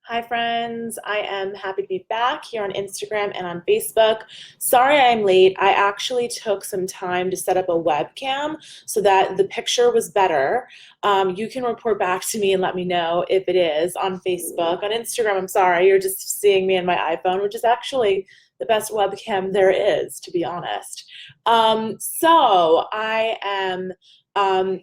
Hi friends, I am happy to be back here on Instagram and on Facebook. Sorry I'm late. I actually took some time to set up a webcam so that the picture was better. You can report back to me and let me know if it is on Facebook. On Instagram, I'm sorry, you're just seeing me on my iPhone, which is actually the best webcam there is, to be honest. So I am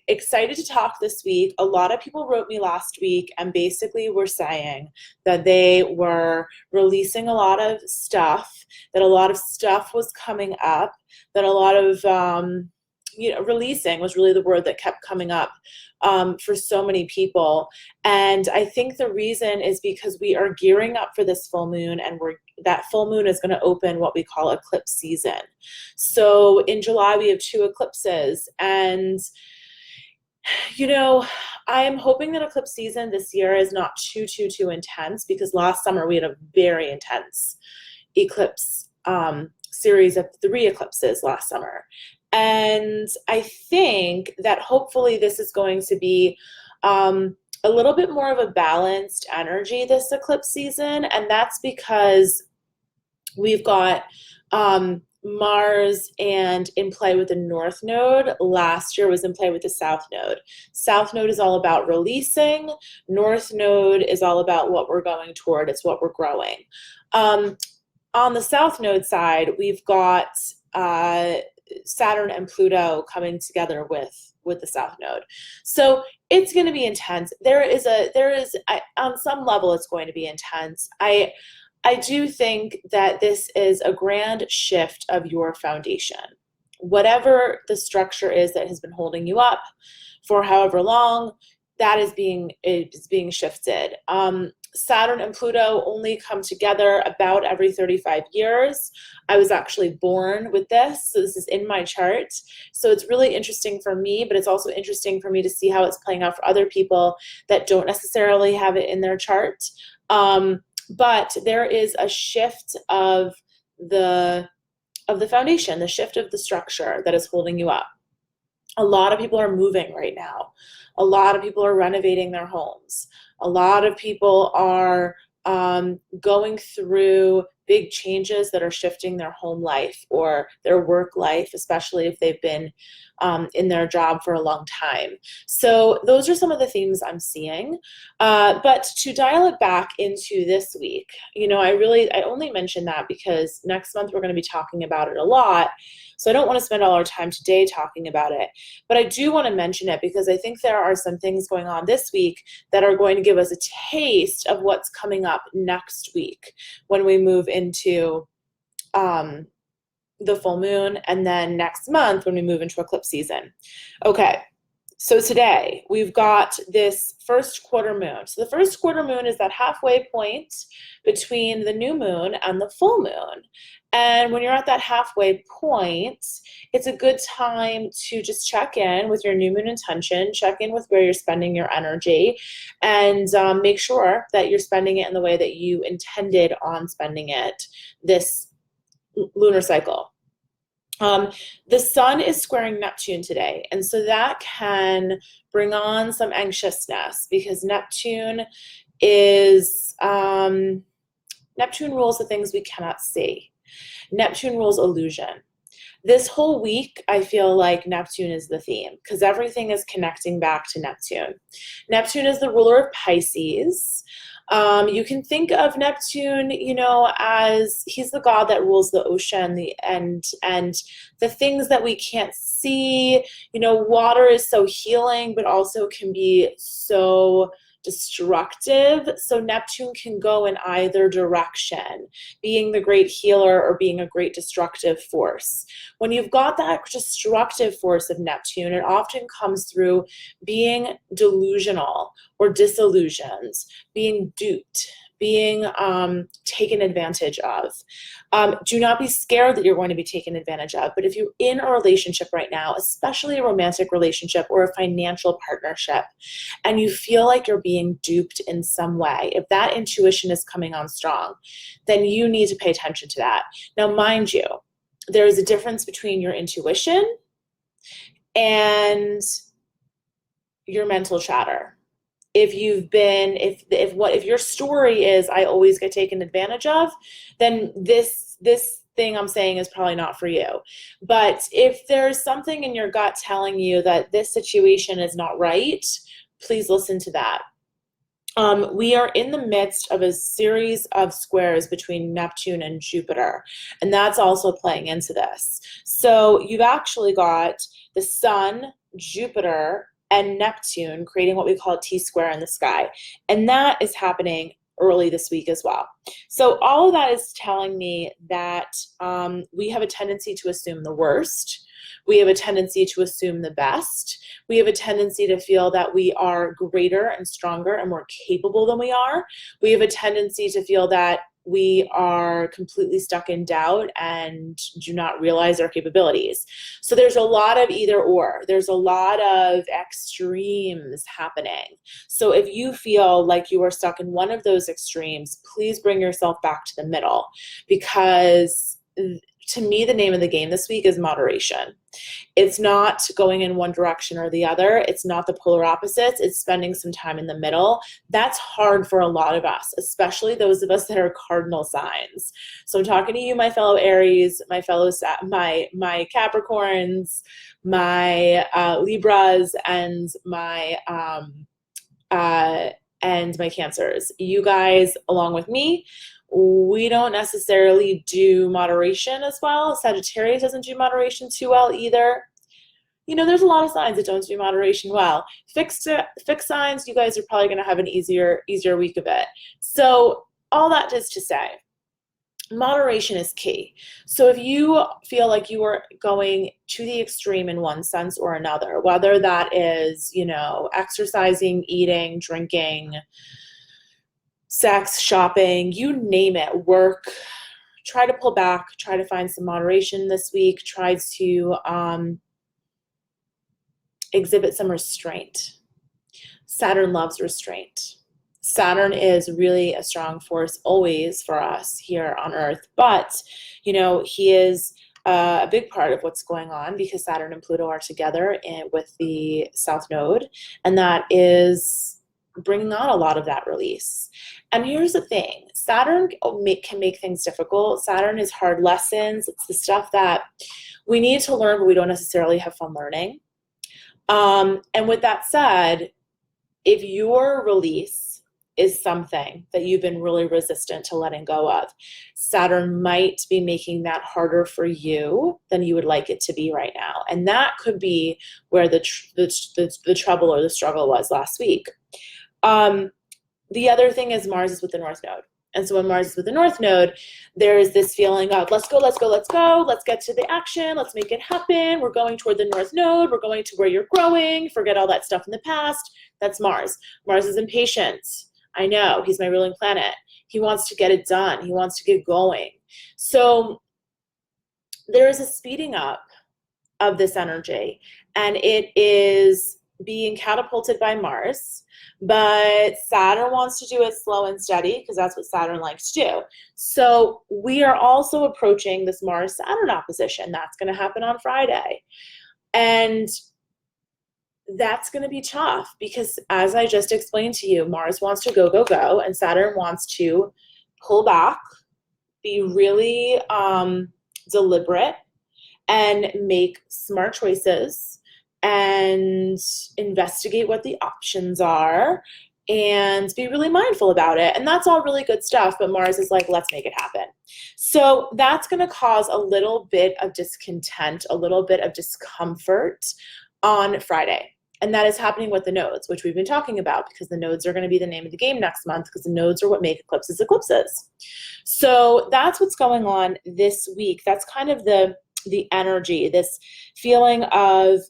excited to talk this week. A lot of people wrote me last week and basically were saying that they were releasing a lot of stuff, that a lot of stuff was coming up, that a lot of releasing was really the word that kept coming up for so many people. And I think the reason is because we are gearing up for this full moon, and that full moon is going to open what we call eclipse season. So in July, we have two eclipses, and you know, I am hoping that eclipse season this year is not too intense, because last summer we had a very intense eclipse series of 3 eclipses last summer. And I think that hopefully this is going to be a little bit more of a balanced energy this eclipse season. And that's because we've got Mars and in play with the North Node. Last year was in play with the South Node. South Node is all about releasing. North Node is all about what we're going toward. It's what we're growing. On the South Node side, we've got Saturn and Pluto coming together with the South Node. So it's going to be intense. On some level, it's going to be intense. I do think that this is a grand shift of your foundation. Whatever the structure is that has been holding you up for however long, that is being shifted. Saturn and Pluto only come together about every 35 years. I was actually born with this, so this is in my chart. So it's really interesting for me, but it's also interesting for me to see how it's playing out for other people that don't necessarily have it in their chart. But there is a shift of the foundation, the shift of the structure that is holding you up. A lot of people are moving right now. A lot of people are renovating their homes. A lot of people are going through big changes that are shifting their home life or their work life, especially if they've been in their job for a long time. So those are some of the themes I'm seeing. But to dial it back into this week, I only mention that because next month we're going to be talking about it a lot. So I don't want to spend all our time today talking about it, but I do want to mention it because I think there are some things going on this week that are going to give us a taste of what's coming up next week when we move into the full moon, and then next month when we move into eclipse season. Okay, so today we've got this first quarter moon. So the first quarter moon is that halfway point between the new moon and the full moon. And when you're at that halfway point, it's a good time to just check in with your new moon intention, check in with where you're spending your energy, and make sure that you're spending it in the way that you intended on spending it this lunar cycle. The sun is squaring Neptune today, and so that can bring on some anxiousness because Neptune rules the things we cannot see. Neptune rules illusion. This whole week, I feel like Neptune is the theme because everything is connecting back to Neptune. Neptune is the ruler of Pisces. You can think of Neptune, as he's the god that rules the ocean, and the things that we can't see. Water is so healing, but also can be so destructive. So Neptune can go in either direction, being the great healer or being a great destructive force. When you've got that destructive force of Neptune, it often comes through being delusional or disillusioned, being duped, being taken advantage of. Do not be scared that you're going to be taken advantage of, but if you're in a relationship right now, especially a romantic relationship or a financial partnership, and you feel like you're being duped in some way, if that intuition is coming on strong, then you need to pay attention to that. Now, mind you, there is a difference between your intuition and your mental chatter. if if your story is I always get taken advantage of, then this thing I'm saying is probably not for you. But if there's something in your gut telling you that this situation is not right, please listen to that. We are in the midst of a series of squares between Neptune and Jupiter, and that's also playing into this. So you've actually got the Sun, Jupiter, and Neptune creating what we call a T-square in the sky, and that is happening early this week as well. So all of that is telling me that we have a tendency to assume the worst. We have a tendency to assume the best. We have a tendency to feel that we are greater and stronger and more capable than we are. We have a tendency to feel that we are completely stuck in doubt and do not realize our capabilities. So there's a lot of either or. There's a lot of extremes happening. So if you feel like you are stuck in one of those extremes, please bring yourself back to the middle, because to me, the name of the game this week is moderation. It's not going in one direction or the other. It's not the polar opposites. It's spending some time in the middle. That's hard for a lot of us, especially those of us that are cardinal signs. So I'm talking to you, my fellow Aries, my Capricorns, my Libras, and my Cancers. You guys, along with me, we don't necessarily do moderation as well. Sagittarius doesn't do moderation too well either. You know, there's a lot of signs that don't do moderation well. Fixed signs, you guys are probably going to have an easier week of it. So all that is to say, moderation is key. So if you feel like you are going to the extreme in one sense or another, whether that is, you know, exercising, eating, drinking, sex, shopping, you name it, work, try to pull back, try to find some moderation this week, try to exhibit some restraint. Saturn loves restraint. Saturn is really a strong force always for us here on Earth, but, you know, he is a big part of what's going on because Saturn and Pluto are together with the South Node, and that is bringing on a lot of that release. And here's the thing, Saturn can make things difficult. Saturn is hard lessons. It's the stuff that we need to learn, but we don't necessarily have fun learning. And with that said, if your release is something that you've been really resistant to letting go of, Saturn might be making that harder for you than you would like it to be right now. And that could be where the trouble or the struggle was last week. The other thing is Mars is with the North Node. And so when Mars is with the North Node, there is this feeling of let's go, let's go, let's go. Let's get to the action. Let's make it happen. We're going toward the North Node. We're going to where you're growing. Forget all that stuff in the past. That's Mars. Mars is impatient. I know. He's my ruling planet. He wants to get it done. He wants to get going. So there is a speeding up of this energy, and it is being catapulted by Mars. But Saturn wants to do it slow and steady because that's what Saturn likes to do. So we are also approaching this Mars-Saturn opposition. That's going to happen on Friday. And that's going to be tough because, as I just explained to you, Mars wants to go, go, go, and Saturn wants to pull back, be really deliberate, and make smart choices and investigate what the options are and be really mindful about it. And that's all really good stuff, but Mars is like, let's make it happen. So that's going to cause a little bit of discontent, a little bit of discomfort on Friday. And that is happening with the nodes, which we've been talking about, because the nodes are going to be the name of the game next month, because the nodes are what make eclipses eclipses. So that's what's going on this week. That's kind of the energy, this feeling of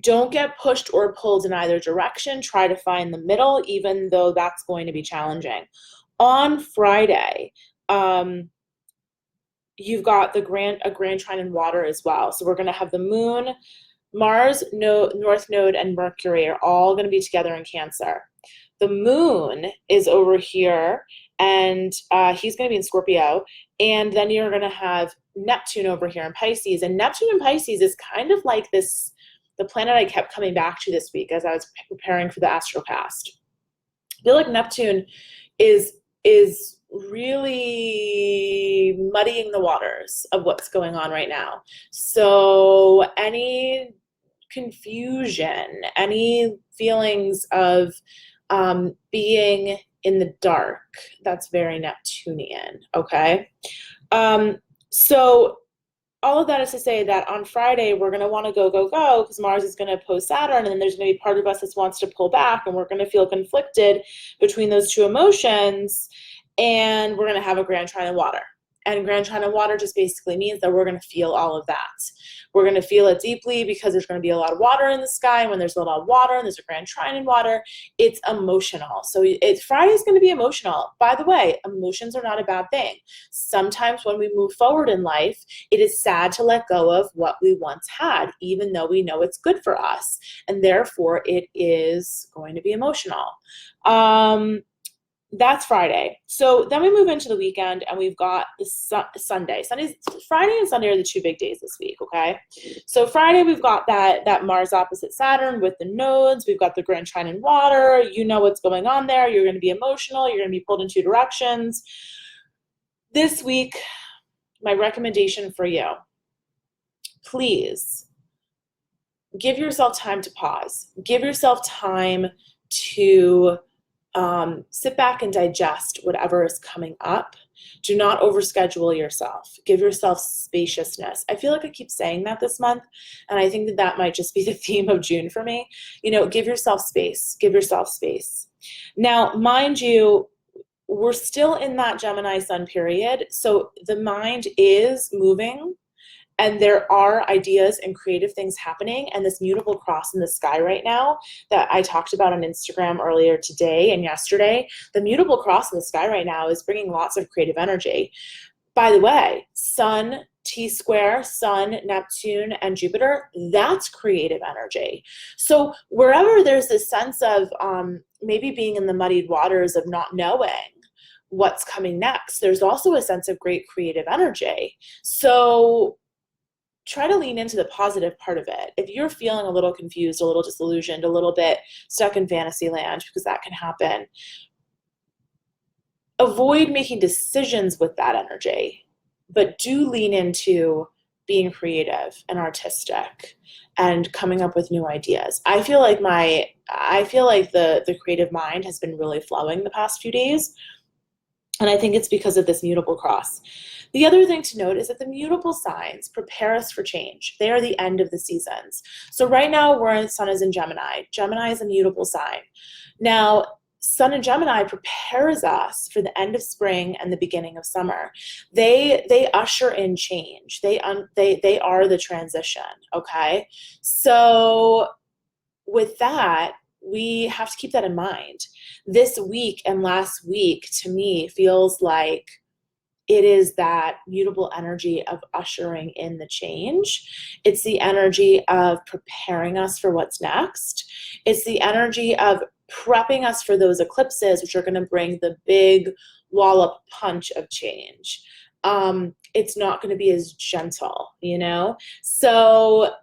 don't get pushed or pulled in either direction. Try to find the middle, even though that's going to be challenging. On Friday, you've got a grand trine in water as well. So we're going to have the moon, Mars, North Node, and Mercury are all going to be together in Cancer. The moon is over here, and he's going to be in Scorpio. And then you're going to have Neptune over here in Pisces. And Neptune in Pisces is kind of like this, the planet I kept coming back to this week as I was preparing for the Astrocast. I feel like Neptune is really muddying the waters of what's going on right now. So any confusion, any feelings of being in the dark, that's very Neptunian, okay? So all of that is to say that on Friday, we're going to want to go, go, go, because Mars is going to oppose Saturn, and then there's going to be part of us that wants to pull back, and we're going to feel conflicted between those two emotions, and we're going to have a grand trine of water. And grand trine of water just basically means that we're going to feel all of that. We're going to feel it deeply because there's going to be a lot of water in the sky. And when there's a lot of water and there's a grand trine in water, it's emotional. So Friday's going to be emotional. By the way, emotions are not a bad thing. Sometimes when we move forward in life, it is sad to let go of what we once had, even though we know it's good for us. And therefore, it is going to be emotional. That's Friday. So then we move into the weekend, and we've got the Sunday. Friday and Sunday are the two big days this week, okay? So Friday, we've got that Mars opposite Saturn with the nodes. We've got the grand trine in water. You know what's going on there. You're going to be emotional. You're going to be pulled in two directions. This week, my recommendation for you, please give yourself time to pause. Give yourself time to sit back and digest whatever is coming up. Do not overschedule yourself. Give yourself spaciousness. I feel like I keep saying that this month, and I think that might just be the theme of June for me. Give yourself space. Give yourself space. Now, mind you, we're still in that Gemini sun period, so the mind is moving, and there are ideas and creative things happening, and this mutable cross in the sky right now that I talked about on Instagram earlier today and yesterday, the mutable cross in the sky right now is bringing lots of creative energy. By the way, Sun, T-square, Sun, Neptune, and Jupiter, that's creative energy. So wherever there's this sense of maybe being in the muddied waters of not knowing what's coming next, there's also a sense of great creative energy. So try to lean into the positive part of it. If you're feeling a little confused, a little disillusioned, a little bit stuck in fantasy land, because that can happen, avoid making decisions with that energy, but do lean into being creative and artistic and coming up with new ideas. I feel like the creative mind has been really flowing the past few days, and I think it's because of this mutable cross. The other thing to note is that the mutable signs prepare us for change. They are the end of the seasons. So right now, Sun is in Gemini. Gemini is a mutable sign. Now, Sun in Gemini prepares us for the end of spring and the beginning of summer. They usher in change. They are the transition, okay? So with that, we have to keep that in mind. This week and last week, to me, feels like it is that mutable energy of ushering in the change. It's the energy of preparing us for what's next. It's the energy of prepping us for those eclipses, which are going to bring the big wallop punch of change. It's not going to be as gentle, So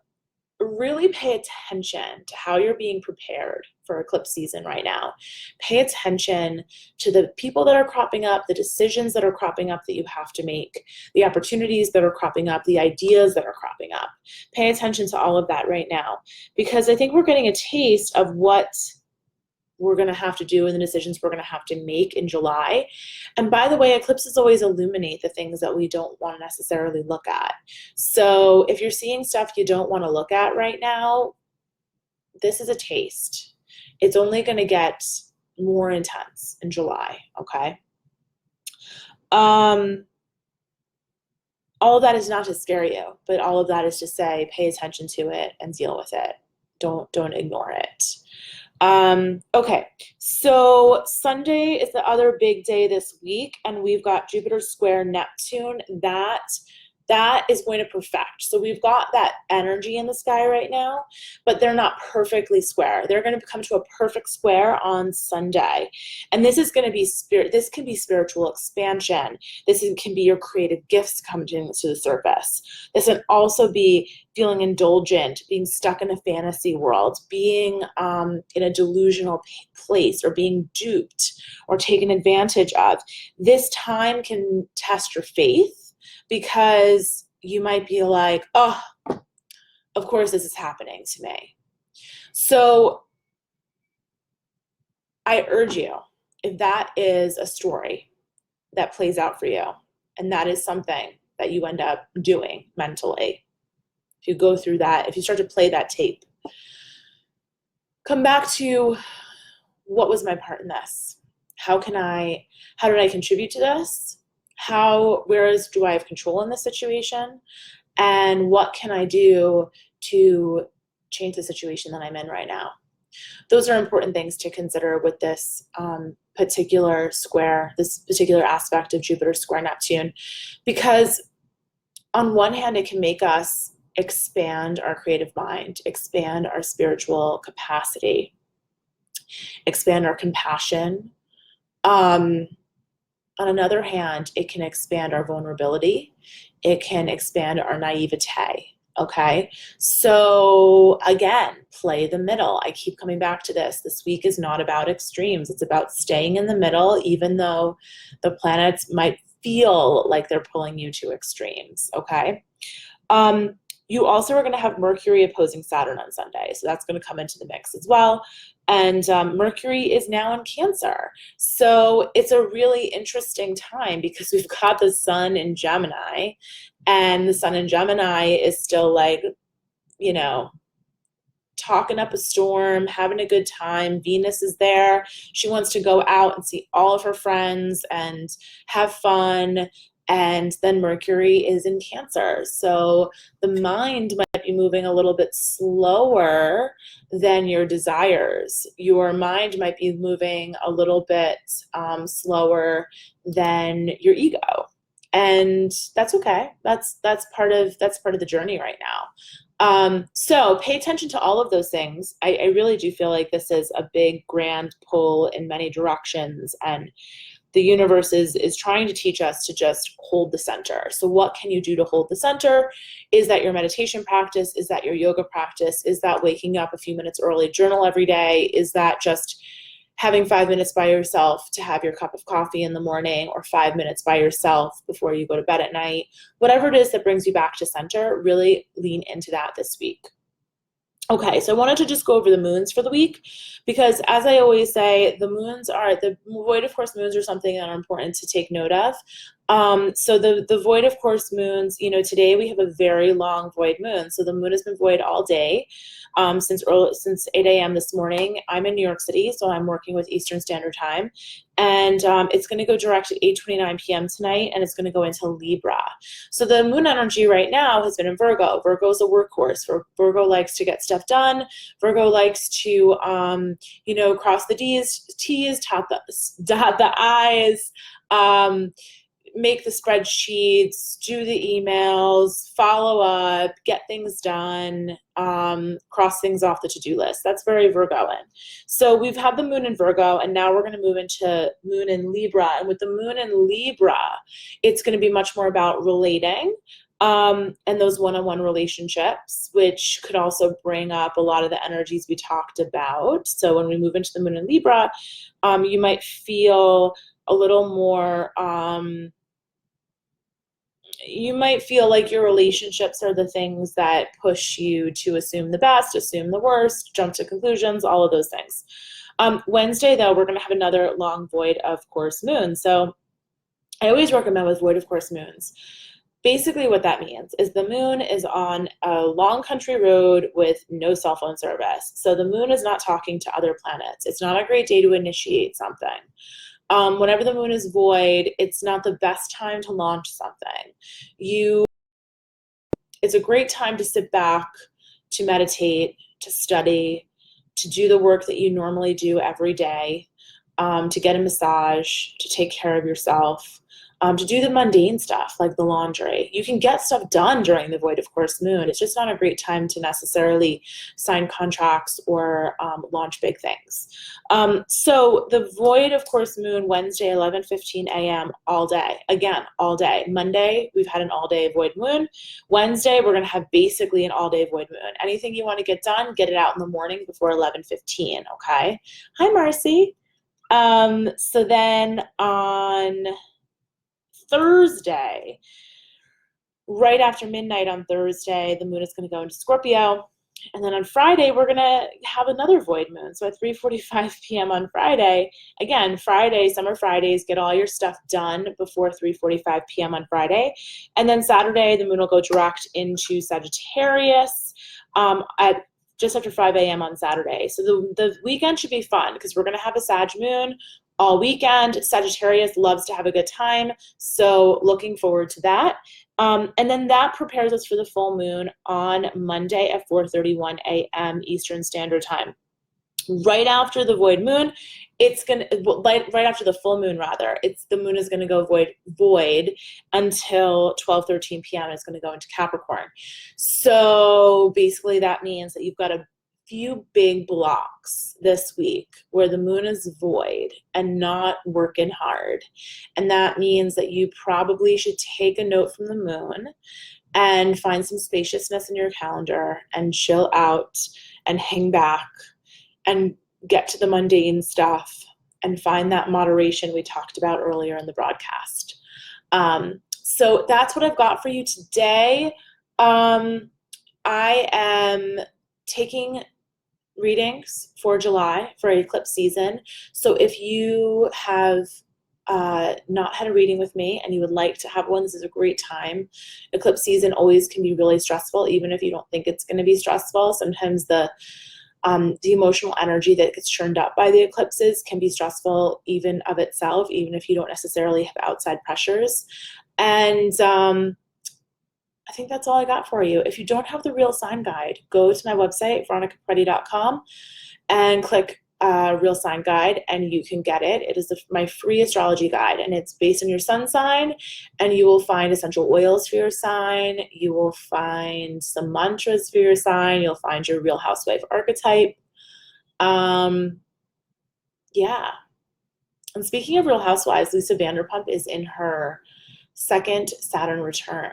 really pay attention to how you're being prepared for eclipse season right now. Pay attention to the people that are cropping up, the decisions that are cropping up that you have to make, the opportunities that are cropping up, the ideas that are cropping up. Pay attention to all of that right now, because I think we're getting a taste of what we're going to have to do and the decisions we're going to have to make in July. And by the way, eclipses always illuminate the things that we don't want to necessarily look at. So if you're seeing stuff you don't want to look at right now, this is a taste. It's only going to get more intense in July, okay? All of that is not to scare you, but all of that is to say, pay attention to it and deal with it. Don't ignore it. Okay, so Sunday is the other big day this week, and we've got Jupiter square Neptune. That that is going to perfect. So we've got that energy in the sky right now, but they're not perfectly square. They're going to come to a perfect square on Sunday. And this is going to be this can be spiritual expansion. Can be your creative gifts coming to the surface. This can also be feeling indulgent, being stuck in a fantasy world, being in a delusional place, or being duped or taken advantage of. This time can test your faith, because you might be like, oh, of course this is happening to me. So I urge you, if that is a story that plays out for you, and that is something that you end up doing mentally, if you go through that, if you start to play that tape, come back to, what was my part in this? How did I contribute to this? Do I have control in this situation? And what can I do to change the situation that I'm in right now? Those are important things to consider with this particular square, this particular aspect of Jupiter square Neptune, because on one hand, it can make us expand our creative mind, expand our spiritual capacity, expand our compassion. On another hand, it can expand our vulnerability. It can expand our naivete. Okay, so again, play the middle. I keep coming back to this. This week is not about extremes. It's about staying in the middle, even though the planets might feel like they're pulling you to extremes. Okay. You also are going to have Mercury opposing Saturn on Sunday. So that's going to come into the mix as well. And Mercury is now in Cancer. So it's a really interesting time, because we've got the Sun in Gemini, and the Sun in Gemini is still like, talking up a storm, having a good time. Venus is there. She wants to go out and see all of her friends and have fun. And then Mercury is in Cancer. So the mind might be moving a little bit slower than your desires. Your mind might be moving a little bit slower than your ego. And that's okay. That's part of the journey right now. So pay attention to all of those things. I really do feel like this is a big, grand pull in many directions, and the universe is trying to teach us to just hold the center. So what can you do to hold the center? Is that your meditation practice? Is that your yoga practice? Is that waking up a few minutes early, journal every day? Is that just having 5 minutes by yourself to have your cup of coffee in the morning, or 5 minutes by yourself before you go to bed at night? Whatever it is that brings you back to center, really lean into that this week. Okay, so I wanted to just go over the moons for the week, because as I always say, the void of course moons are something that are important to take note of. So the void of course moons, today we have a very long void moon. So the moon has been void all day, since 8 a.m. this morning. I'm in New York City, so I'm working with Eastern Standard Time. And it's going to go direct at 8:29 p.m. tonight, and it's going to go into Libra. So the moon energy right now has been in Virgo. Virgo is a workhorse. Virgo likes to get stuff done. Virgo likes to, cross the T's, dot the I's, make the spreadsheets, do the emails, follow up, get things done, cross things off the to-do list. That's very Virgoan. So we've had the moon in Virgo, and now we're going to move into moon in Libra. And with the moon in Libra, it's going to be much more about relating, and those one-on-one relationships, which could also bring up a lot of the energies we talked about. So when we move into the moon in Libra, you might feel a little more, you might feel like your relationships are the things that push you to assume the best, assume the worst, jump to conclusions, all of those things. Wednesday, though, we're going to have another long void of course moon. So I always recommend with void of course moons, basically what that means is the moon is on a long country road with no cell phone service. So the moon is not talking to other planets. It's not a great day to initiate something. Whenever the moon is void, it's not the best time to launch something. It's a great time to sit back, to meditate, to study, to do the work that you normally do every day, to get a massage, to take care of yourself. to do the mundane stuff like the laundry. You can get stuff done during the void of course moon. It's just not a great time to necessarily sign contracts or launch big things. So the void of course moon, Wednesday, 11:15 a.m. all day. Again, all day. Monday, we've had an all-day void moon. Wednesday, we're going to have basically an all-day void moon. Anything you want to get done, get it out in the morning before 11:15, okay? Hi, Marcy. So then on Thursday, right after midnight on Thursday, the moon is going to go into Scorpio. And then on Friday, we're going to have another void moon. So at 3:45 p.m. on Friday, again, Friday, summer Fridays, get all your stuff done before 3:45 p.m. on Friday. And then Saturday, the moon will go direct into Sagittarius at just after 5 a.m. on Saturday. So the weekend should be fun because we're going to have a Sag moon all weekend. Sagittarius loves to have a good time. So looking forward to that. And then that prepares us for the full moon on Monday at 4:31 a.m. Eastern Standard Time. Right after the void moon, it's gonna right after the full moon rather. The moon is gonna go void until 12:13 p.m. It's gonna go into Capricorn. So basically, that means that you've got a few big blocks this week where the moon is void and not working hard. And that means that you probably should take a note from the moon and find some spaciousness in your calendar and chill out and hang back and get to the mundane stuff and find that moderation we talked about earlier in the broadcast. So that's what I've got for you today. I am taking readings for July for eclipse season. So if you have not had a reading with me and you would like to have one, this is a great time. Eclipse season always can be really stressful, even if you don't think it's going to be stressful. Sometimes the emotional energy that gets churned up by the eclipses can be stressful even of itself, even if you don't necessarily have outside pressures. And I think that's all I got for you. If you don't have the real sign guide, go to my website, veronicapreti.com, and click real sign guide, and you can get it. It is my free astrology guide, and it's based on your sun sign, and you will find essential oils for your sign. You will find some mantras for your sign. You'll find your real housewife archetype. Yeah. And speaking of Real Housewives, Lisa Vanderpump is in her second Saturn return.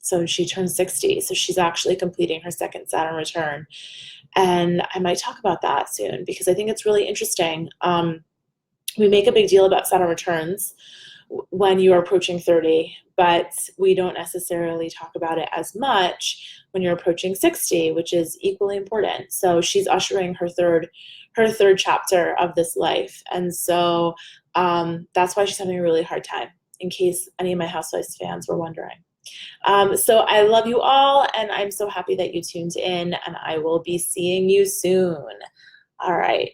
So she turned 60. So she's actually completing her second Saturn return. And I might talk about that soon because I think it's really interesting. We make a big deal about Saturn returns when you are approaching 30, but we don't necessarily talk about it as much when you're approaching 60, which is equally important. So she's ushering her third chapter of this life. And so that's why she's having a really hard time, in case any of my Housewives fans were wondering. So I love you all, and I'm so happy that you tuned in, and I will be seeing you soon. All right.